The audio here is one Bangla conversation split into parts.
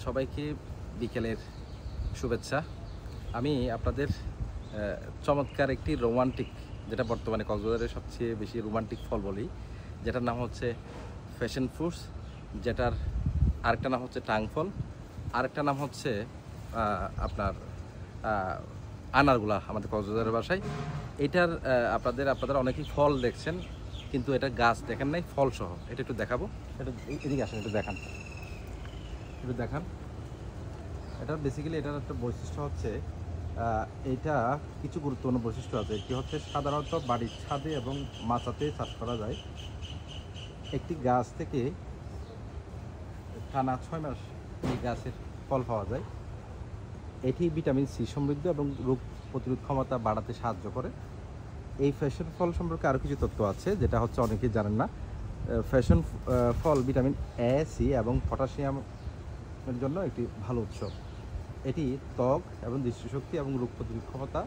সবাইকে বিকেলের শুভেচ্ছা। আমি আপনাদের চমৎকার একটি রোমান্টিক, যেটা বর্তমানে কক্সবাজারের সবচেয়ে বেশি রোমান্টিক ফল বলি, যেটার নাম হচ্ছে ফ্যাশন ফ্রুটস, যেটার আরেকটা নাম হচ্ছে টাং ফল, আরেকটা নাম হচ্ছে আপনার আনারগুলা আমাদের কক্সবাজারের ভাষায়। এটার আপনারা অনেকেই ফল দেখছেন, কিন্তু এটা গাছ দেখেন নাই, ফল সহ। এটা একটু দেখাবো, এটা এদিকে আসেন, একটু দেখান। এটা বেসিক্যালি এটার একটা বৈশিষ্ট্য হচ্ছে, এটা কিছু গুরুত্বপূর্ণ বৈশিষ্ট্য আছে। একটি হচ্ছে সাধারণত বাড়ির ছাদে এবং মাচাতে চাষ করা যায়। একটি গাছ থেকে টানা 6 মাস এই গাছের ফল পাওয়া যায়। এটি ভিটামিন সি সমৃদ্ধ এবং রোগ প্রতিরোধ ক্ষমতা বাড়াতে সাহায্য করে। এই ফ্যাশন ফল সম্পর্কে আরও কিছু তথ্য আছে, যেটা হচ্ছে অনেকেই জানেন না। ফ্যাশন ফল ভিটামিন এ, সি এবং পটাশিয়ামের জন্য একটি ভালো উৎস। এটি ত্বক এবং দৃষ্টিশক্তি এবং রোগ প্রতিরোধ ক্ষমতা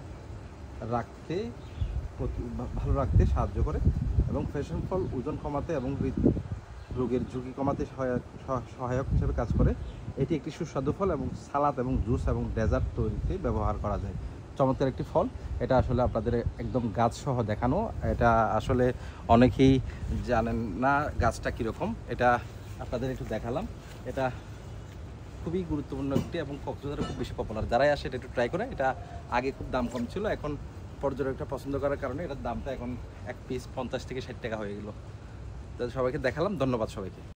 ভালো রাখতে সাহায্য করে, এবং ফ্যাশন ফল ওজন কমাতে এবং রোগের ঝুঁকি কমাতে সহায়ক হিসেবে কাজ করে। এটি একটি সুস্বাদু ফল এবং সালাদ এবং জুস এবং ডেজার্ট তৈরিতে ব্যবহার করা যায়। চমৎকার একটি ফল। এটা আসলে আপনাদের একদম গাছ সহ দেখানো। এটা আসলে অনেকেই জানেন না গাছটা কীরকম, এটা আপনাদের একটু দেখালাম। এটা খুবই গুরুত্বপূর্ণ একটি এবং কক্সবাজারে খুব বেশি পপুলার। যারাই আসে এটা একটু ট্রাই করে। এটা আগে খুব দাম কম ছিল, এখন পর্যটকটা পছন্দ করার কারণে এটার দামটা এখন এক পিস 50 থেকে 60 টাকা হয়ে গেল। সবাইকে দেখালাম। ধন্যবাদ সবাইকে।